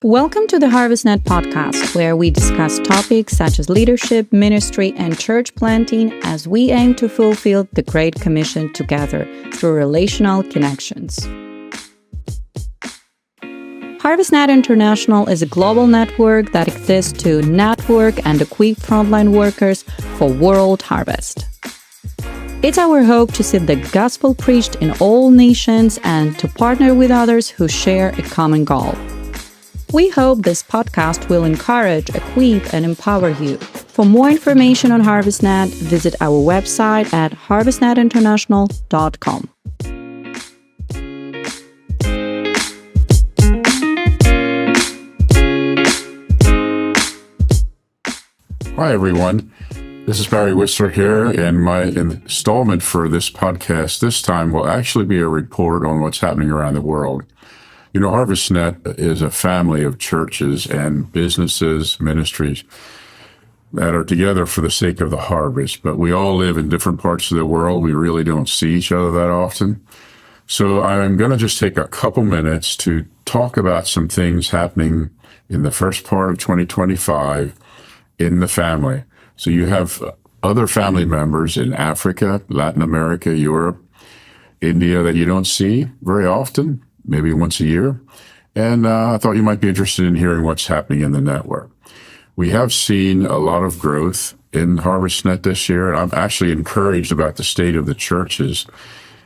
Welcome to the HarvestNet podcast, where we discuss topics such as leadership, ministry, and church planting as we aim to fulfill the Great Commission together through relational connections. HarvestNet International is a global network that exists to network and equip frontline workers for world harvest. It's our hope to see the gospel preached in all nations and to partner with others who share a common goal. We hope this podcast will encourage, equip, and empower you. For more information on HarvestNet, visit our website at harvestnetinternational.com. Hi, everyone. This is Barry Wissler here, and my installment for this podcast this time will actually be a report on what's happening around the world. You know, HarvestNet is a family of churches and businesses, ministries that are together for the sake of the harvest, but we all live in different parts of the world. We really don't see each other that often. So I'm going to just take a couple minutes to talk about some things happening in the first part of 2025 in the family. So you have other family members in Africa, Latin America, Europe, India that you don't see very often, maybe once a year. And I thought you might be interested in hearing what's happening in the network. We have seen a lot of growth in HarvestNet this year, and I'm actually encouraged about the state of the churches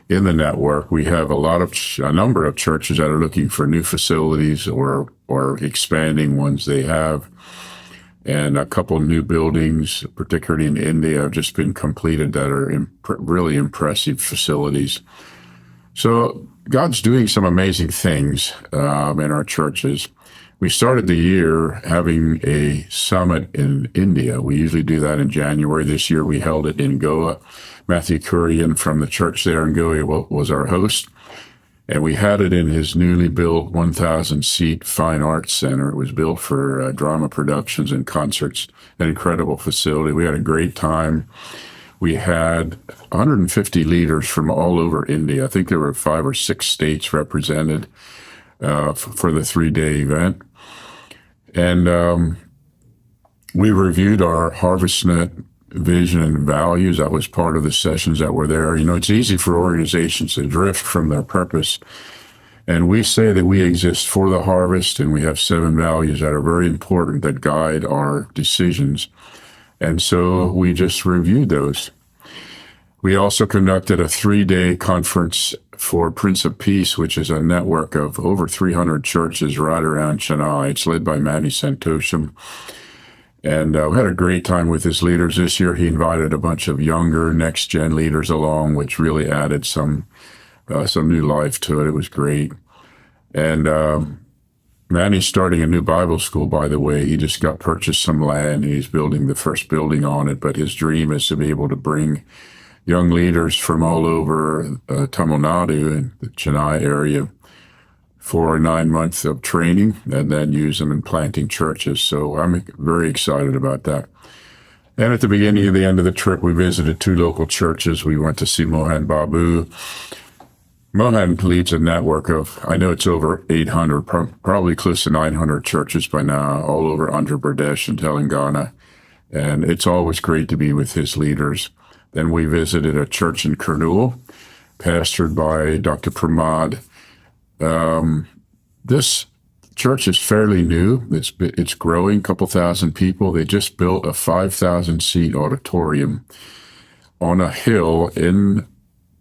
in the network. We have a number of churches that are looking for new facilities or expanding ones they have. And a couple of new buildings, particularly in India, have just been completed that are really impressive facilities. So God's doing some amazing things in our churches. We started the year having a summit in India. We usually do that in January. This year we held it in Goa. Matthew Kurian from the church there in Goa was our host. And we had it in his newly built 1,000-seat fine arts center. It was built for drama productions and concerts, an incredible facility. We had a great time. We had 150 leaders from all over India. I think there were 5 or 6 states represented for the 3-day event. And we reviewed our HarvestNet vision and values. That was part of the sessions that were there. You know, it's easy for organizations to drift from their purpose. And we say that we exist for the harvest, and we have 7 values that are very important that guide our decisions. And so we just reviewed those. We also conducted a 3-day conference for Prince of Peace, which is a network of over 300 churches right around HNI. It's led by Manny Santosham. And we had a great time with his leaders this year. He invited a bunch of younger next-gen leaders along, which really added some new life to it. It was great. And Manny's starting a new Bible school, by the way. He just purchased some land. He's building the first building on it, but his dream is to be able to bring young leaders from all over Tamil Nadu and the Chennai area for 9 months of training and then use them in planting churches. So I'm very excited about that. And at the beginning of the end of the trip, we visited 2 local churches. We went to see Mohan Babu. Mohan leads a network of, I know it's over 800, probably close to 900 churches by now, all over Andhra Pradesh and Telangana. And it's always great to be with his leaders. Then we visited a church in Kurnool, pastored by Dr. Pramod. This church is fairly new. It's growing, a couple thousand people. They just built a 5,000-seat auditorium on a hill in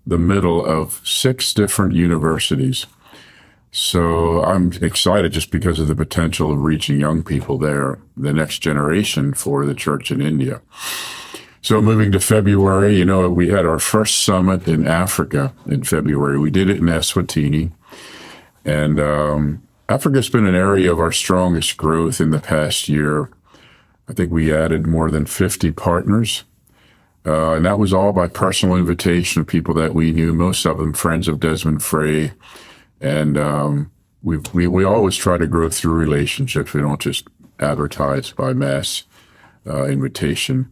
the middle of 6 different universities. So I'm excited just because of the potential of reaching young people there, the next generation for the church in India. So moving to February, you know, we had our first summit in Africa in February. We did it in Eswatini. And Africa's been an area of our strongest growth in the past year. I think we added more than 50 partners. And that was all by personal invitation of people that we knew, most of them friends of Desmond Frey. And we always try to grow through relationships. We don't just advertise by mass invitation.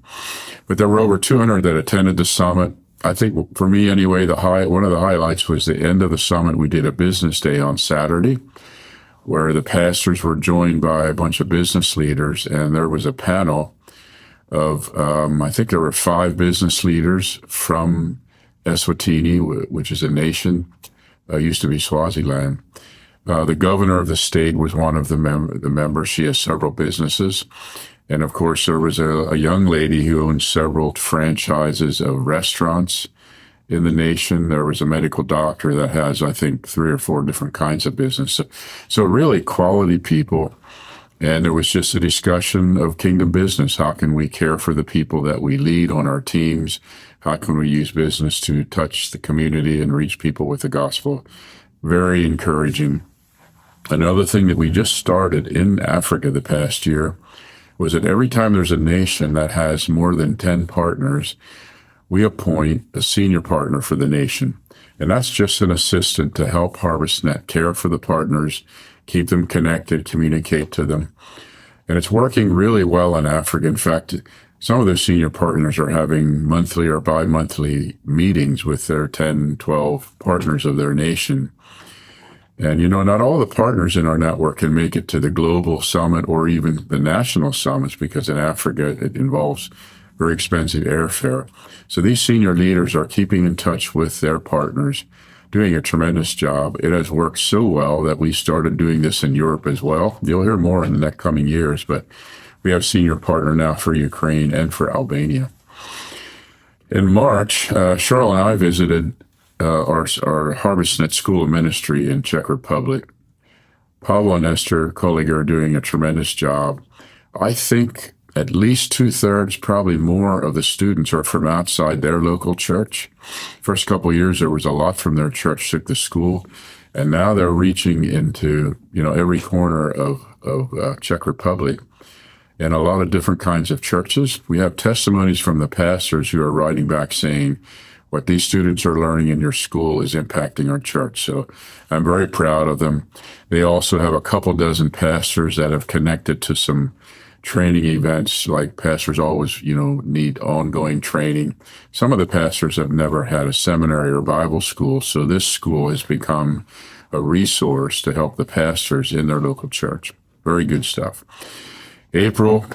But there were over 200 that attended the summit. I think for me anyway, one of the highlights was the end of the summit. We did a business day on Saturday where the pastors were joined by a bunch of business leaders, and there was a panel of, I think there were 5 business leaders from Eswatini, which is a nation, used to be Swaziland. The governor of the state was one of the members. She has several businesses. And of course, there was a young lady who owned several franchises of restaurants in the nation. There was a medical doctor that has, I think, 3 or 4 different kinds of business. So really quality people. And there was just a discussion of kingdom business. How can we care for the people that we lead on our teams? How can we use business to touch the community and reach people with the gospel? Very encouraging. Another thing that we just started in Africa the past year was that every time there's a nation that has more than 10 partners, we appoint a senior partner for the nation. And that's just an assistant to help HarvestNet care for the partners, keep them connected, communicate to them. And it's working really well in Africa. In fact, some of those senior partners are having monthly or bi-monthly meetings with their 10, 12 partners of their nation. And, not all the partners in our network can make it to the global summit or even the national summits, because in Africa, it involves very expensive airfare. So these senior leaders are keeping in touch with their partners, doing a tremendous job. It has worked so well that we started doing this in Europe as well. You'll hear more in the next coming years, but we have a senior partner now for Ukraine and for Albania. In March, Cheryl and I visited our HarvestNet School of Ministry in Czech Republic. Pavel and Esther Kolliger are doing a tremendous job. I think at least 2/3, probably more, of the students are from outside their local church. First couple of years, there was a lot from their church took the school, and now they're reaching into every corner of Czech Republic, and a lot of different kinds of churches. We have testimonies from the pastors who are writing back saying, what these students are learning in your school is impacting our church. So I'm very proud of them. They also have a couple dozen pastors that have connected to some training events. Like pastors always, need ongoing training. Some of the pastors have never had a seminary or Bible school. So this school has become a resource to help the pastors in their local church. Very good stuff. April,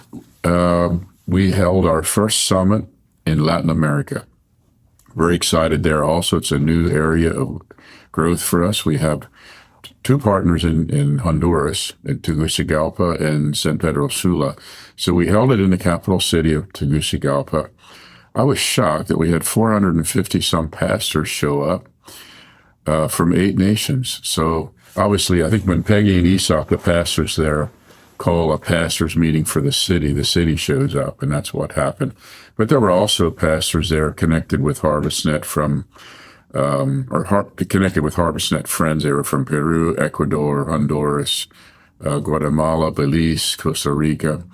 we held our first summit in Latin America. Very excited there also. It's a new area of growth for us. We have 2 partners in Honduras, in Tegucigalpa and San Pedro Sula. So we held it in the capital city of Tegucigalpa. I was shocked that we had 450 some pastors show up from 8 nations. So obviously, I think when Peggy and Esau, the pastors there, call a pastors meeting for the city shows up, and that's what happened. But there were also pastors there connected with HarvestNet connected with HarvestNet friends. They were from Peru, Ecuador, Honduras, Guatemala, Belize, Costa Rica.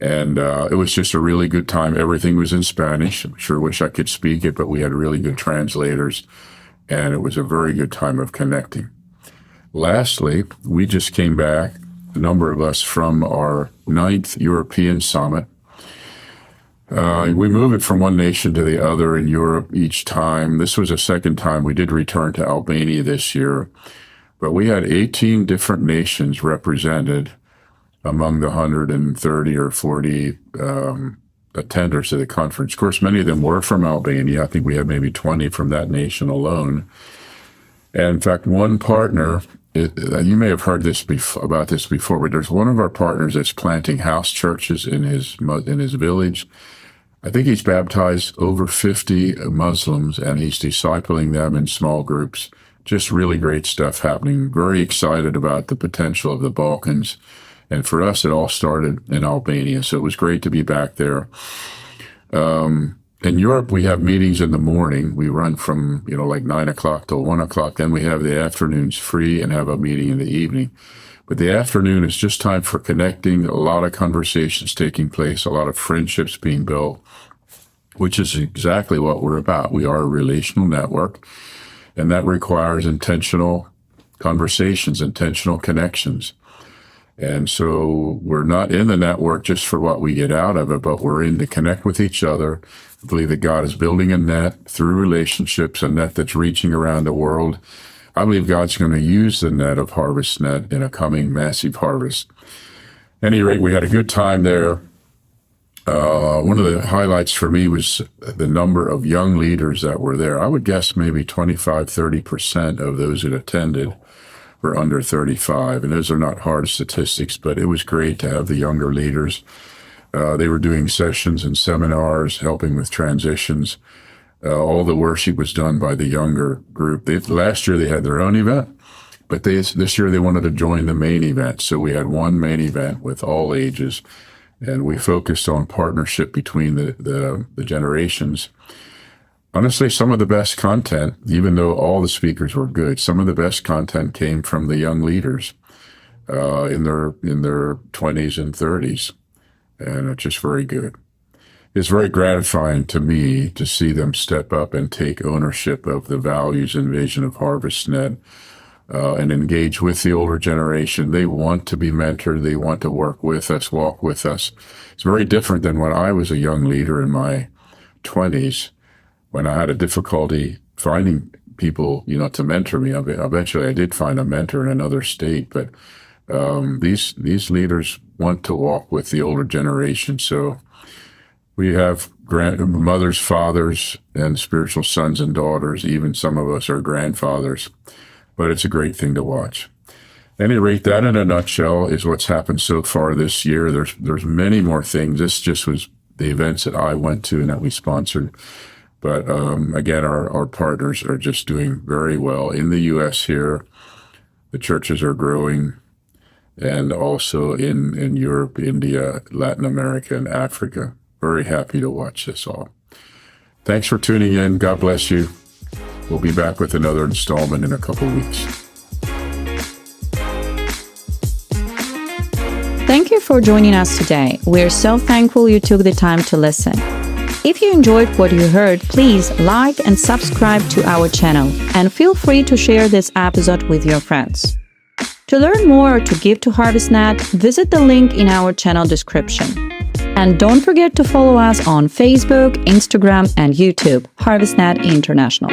And it was just a really good time. Everything was in Spanish. I sure wish I could speak it, but we had really good translators, and it was a very good time of connecting. Lastly, we just came back, a number of us, from our 9th European Summit. We move it from one nation to the other in Europe each time. This was the second time. We did return to Albania this year, but we had 18 different nations represented among the 130 or 40 attenders of the conference. Of course, many of them were from Albania. I think we had maybe 20 from that nation alone. And in fact, one partner, you may have heard about this before, but there's one of our partners that's planting house churches in his village. I think he's baptized over 50 Muslims, and he's discipling them in small groups. Just really great stuff happening. Very excited about the potential of the Balkans. And for us, it all started in Albania, so it was great to be back there. In Europe, we have meetings in the morning. We run from, like 9 o'clock till 1 o'clock. Then we have the afternoons free and have a meeting in the evening. But the afternoon is just time for connecting, a lot of conversations taking place, a lot of friendships being built, which is exactly what we're about. We are a relational network, and that requires intentional conversations, intentional connections. And so we're not in the network just for what we get out of it, but we're in to connect with each other. I believe that God is building a net through relationships, a net that's reaching around the world. I believe God's going to use the net of HarvestNet in a coming massive harvest. At any rate, we had a good time there. One of the highlights for me was the number of young leaders that were there. I would guess maybe 25-30% of those that attended were under 35. And those are not hard statistics, but it was great to have the younger leaders. They were doing sessions and seminars, helping with transitions. All the worship was done by the younger group. Last year they had their own event, but this year they wanted to join the main event. So we had one main event with all ages, and we focused on partnership between the generations. Honestly, some of the best content, even though all the speakers were good, some of the best content came from the young leaders in their 20s and 30s, and it's just very good. It's very gratifying to me to see them step up and take ownership of the values and vision of HarvestNet and engage with the older generation. They want to be mentored. They want to work with us, walk with us. It's very different than when I was a young leader in my 20s, when I had a difficulty finding people, to mentor me. Eventually I did find a mentor in another state, but these leaders want to walk with the older generation. So we have mothers, fathers, and spiritual sons and daughters. Even some of us are grandfathers, but it's a great thing to watch. At any rate, that in a nutshell is what's happened so far this year. There's many more things. This just was the events that I went to and that we sponsored. But again, our partners are just doing very well in the U.S. here. The churches are growing, and also in Europe, India, Latin America, and Africa. Very happy to watch this all. Thanks for tuning in. God bless you. We'll be back with another installment in a couple weeks. Thank you for joining us today. We're so thankful you took the time to listen. If you enjoyed what you heard, please like and subscribe to our channel, and feel free to share this episode with your friends. To learn more or to give to HarvestNet, visit the link in our channel description. And don't forget to follow us on Facebook, Instagram, and YouTube, HarvestNet International.